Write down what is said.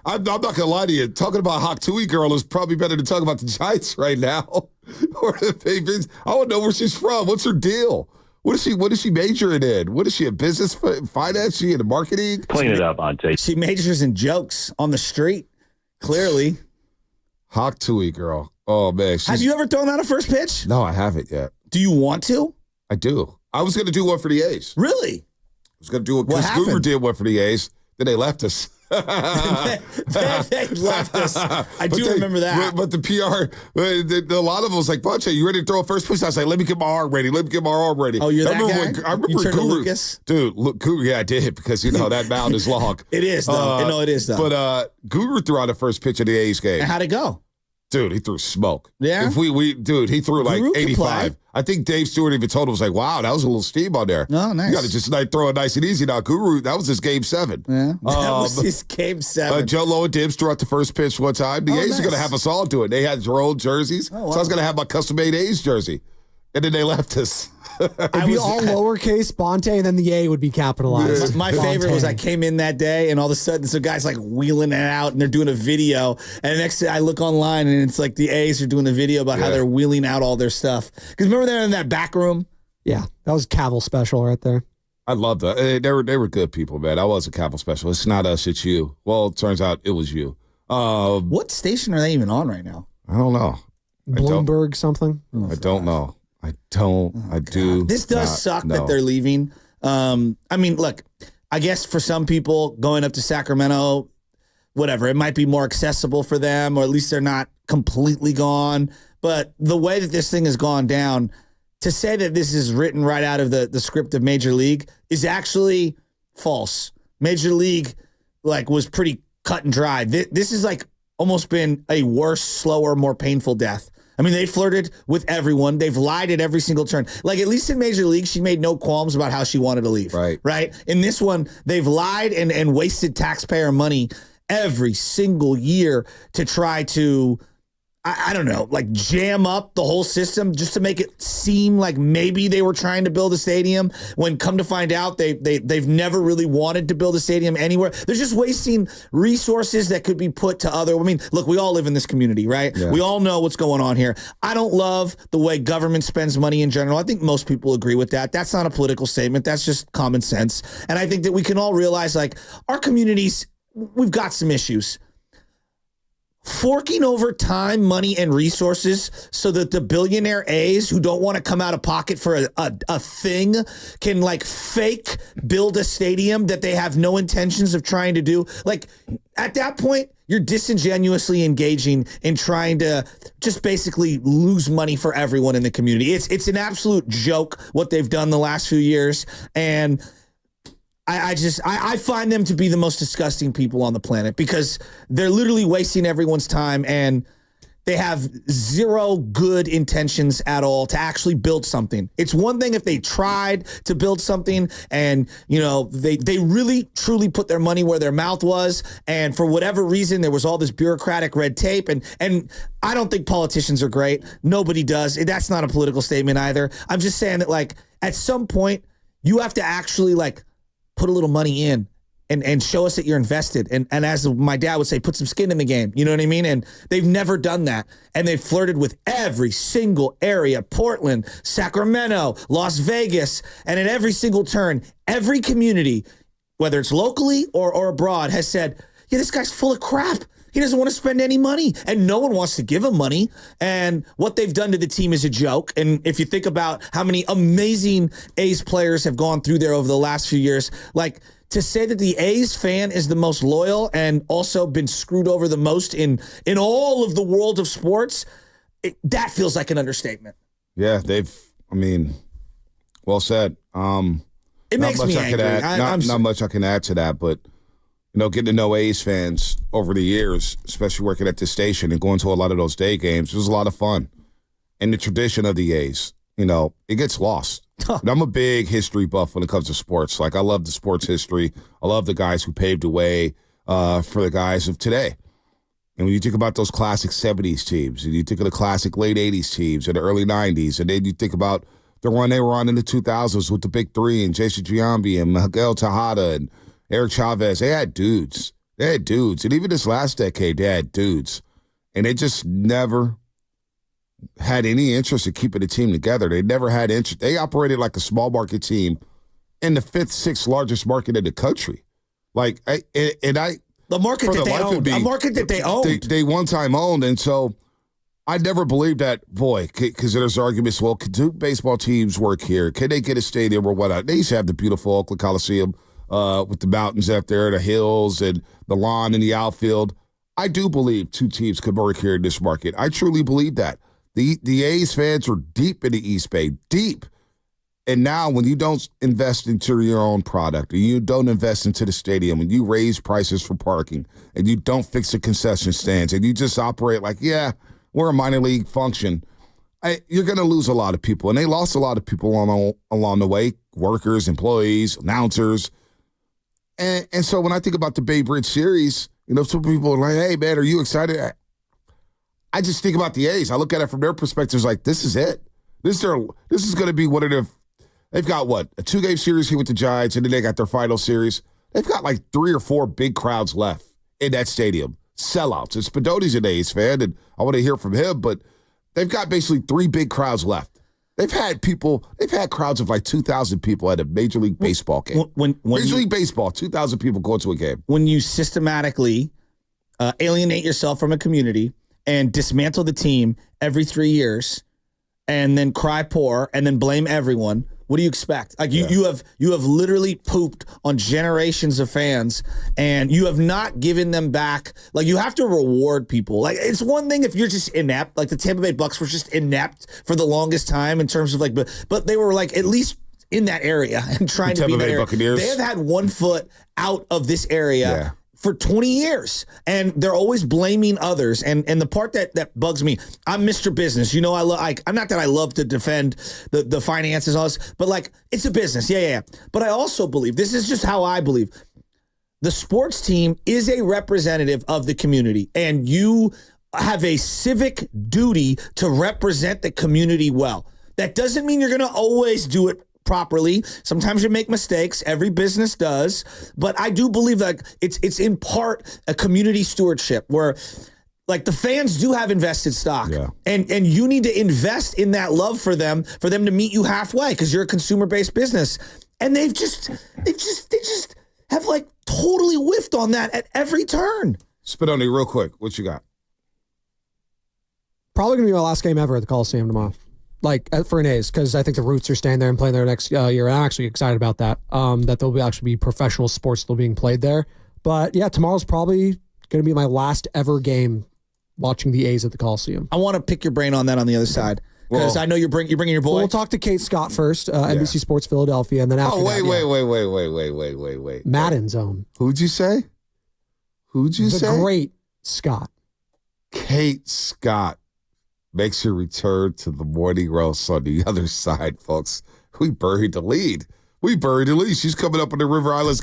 I'm not going to lie to you. Talking about Hawk Tui girl is probably better than talking about the Giants right now. Or the Patriots. I don't know where she's from. What's her deal? What is she majoring in? What is she, a business finance? She in marketing? Clean it up, Auntie. She majors in jokes on the street, clearly. Hawk Tui girl. Oh, man. Have you ever thrown out a first pitch? No, I haven't yet. Do you want to? I do. I was going to do one for the A's. Really? I was going to do it because Guru did one for the A's. Then they left us. they left us. I do remember that. But the PR, a lot of them was like, Bunch, you ready to throw a first pitch? I was like, let me get my arm ready. Oh, you're that guy? I remember you turned Guru. To Lucas? Dude, look, Guru, yeah, I did because, that mound is long. It is, though. It is, though. But Guru threw out the first pitch of the A's game. And how'd it go? Dude, he threw smoke. Yeah? If he threw like Guru 85. I think Dave Stewart even told him, was like, wow, that was a little steam on there. Oh, nice. You got to just throw it nice and easy. Now, Guru, that was his game 7. Yeah. That was his game 7. Joe Lowe and Dibs threw out the first pitch one time. The A's are going to have us all do it. They had their own jerseys. Oh, wow. So I was going to have my custom-made A's jersey. And then they left us. It'd be all lowercase Bonte, and then the A would be capitalized. My favorite was I came in that day, and all of a sudden, some guys like wheeling it out, and they're doing a video. And next day, I look online, and it's like the A's are doing a video about how they're wheeling out all their stuff. Because remember they're in that back room? Yeah, that was Cavill special right there. I love that. They were good people, man. I was a Cavill special. It's not us, it's you. Well, it turns out it was you. What station are they even on right now? I don't know. Bloomberg something? I don't know. I do. This does suck that they're leaving. I mean, look, I guess for some people going up to Sacramento, whatever, it might be more accessible for them, or at least they're not completely gone. But the way that this thing has gone down, to say that this is written right out of the script of Major League is actually false. Major League was pretty cut and dry. This has almost been a worse, slower, more painful death. I mean, they flirted with everyone. They've lied at every single turn. At least in Major League, she made no qualms about how she wanted to leave. Right? In this one, they've lied and wasted taxpayer money every single year to try to, I don't know, jam up the whole system just to make it seem like maybe they were trying to build a stadium, when come to find out they've never really wanted to build a stadium anywhere. They're just wasting resources that could be put to other. I mean, look, we all live in this community, right? Yeah. We all know what's going on here. I don't love the way government spends money in general. I think most people agree with that. That's not a political statement. That's just common sense. And I think that we can all realize our communities, we've got some issues. Forking over time, money, and resources so that the billionaire A's who don't want to come out of pocket for a thing can fake build a stadium that they have no intentions of trying to do. At that point, you're disingenuously engaging in trying to just basically lose money for everyone in the community. It's an absolute joke what they've done the last few years, and I find them to be the most disgusting people on the planet, because they're literally wasting everyone's time, and they have zero good intentions at all to actually build something. It's one thing if they tried to build something and, they really truly put their money where their mouth was, and for whatever reason there was all this bureaucratic red tape, and I don't think politicians are great. Nobody does. That's not a political statement either. I'm just saying that at some point you have to actually put a little money in and show us that you're invested. And as my dad would say, put some skin in the game. You know what I mean? And they've never done that. And they've flirted with every single area: Portland, Sacramento, Las Vegas. And at every single turn, every community, whether it's locally or abroad, has said, yeah, this guy's full of crap. He doesn't want to spend any money, and no one wants to give him money. And what they've done to the team is a joke. And if you think about how many amazing A's players have gone through there over the last few years, to say that the A's fan is the most loyal and also been screwed over the most in all of the world of sports, that feels like an understatement. Yeah, well said. It makes me angry. Not much I can add to that, but getting to know A's fans over the years, especially working at this station and going to a lot of those day games, it was a lot of fun. And the tradition of the A's, it gets lost. And I'm a big history buff when it comes to sports. I love the sports history. I love the guys who paved the way for the guys of today. And when you think about those classic 70s teams, and you think of the classic late 80s teams and the early 90s, and then you think about the run they were on in the 2000s with the Big Three and Jason Giambi and Miguel Tejada and Eric Chavez, they had dudes They had dudes. And even this last decade, they had dudes. And they just never had any interest in keeping the team together. They never had interest. They operated like a small market team in the fifth, sixth largest market in the country. Like, the market that they owned. A market that they owned. They one time owned. And so I never believed that, boy, because there's arguments, well, could two baseball teams work here? Can they get a stadium or whatnot? They used to have the beautiful Oakland Coliseum with the mountains up there, the hills, and the lawn in the outfield. I do believe two teams could work here in this market. I truly believe that. The A's fans are deep in the East Bay, deep. And now when you don't invest into your own product, and you don't invest into the stadium, and you raise prices for parking, and you don't fix the concession stands, and you just operate like, yeah, we're a minor league function, you're going to lose a lot of people. And they lost a lot of people along the way, workers, employees, announcers. And so when I think about the Bay Bridge series, some people are like, hey, man, are you excited? I just think about the A's. I look at it from their perspectives like, this is it. This is going to be one of their – they've got, what, a 2-game series here with the Giants, and then they got their final series. They've got like 3 or 4 big crowds left in that stadium. Sellouts. And Spadoti's an A's fan, and I want to hear from him, but they've got basically 3 big crowds left. They've had crowds of like 2,000 people at a Major League Baseball game. Major League Baseball, 2,000 people going to a game. When you systematically alienate yourself from a community and dismantle the team every 3 years and then cry poor and then blame everyone, what do you expect? Like you have literally pooped on generations of fans, and you have not given them back. Like, you have to reward people. Like, it's one thing if you're just inept. Like the Tampa Bay Bucks were just inept for the longest time in terms of like, but they were like at least in that area and trying to be in that area. Buccaneers. They have had one foot out of this area for 20 years, and they're always blaming others. And the part that bugs me, I'm Mr. Business. I'm not that I love to defend the finances and all this, but like, it's a business. Yeah. But I also believe, this is just how I believe, the sports team is a representative of the community, and you have a civic duty to represent the community well. That doesn't mean you're going to always do it properly. Sometimes you make mistakes. Every business does. But I do believe that it's in part a community stewardship where like the fans do have invested stock. Yeah. And you need to invest in that love for them to meet you halfway, because you're a consumer-based business. And they just have like totally whiffed on that at every turn. Spadoni, real quick, what you got? Probably going to be my last game ever at the Coliseum tomorrow. Like, for an A's, because I think the Roots are staying there and playing there next year. And I'm actually excited about that, that there'll actually be professional sports still being played there. But, yeah, tomorrow's probably going to be my last ever game watching the A's at the Coliseum. I want to pick your brain on that on the other side, because I know you're bringing your boy. Well, we'll talk to Kate Scott first, NBC Sports Philadelphia, and then after wait. Madden Zone. Who'd you say? The great Scott. Kate Scott makes her return to the morning roast on the other side, folks. We buried the lead. She's coming up on the River Islands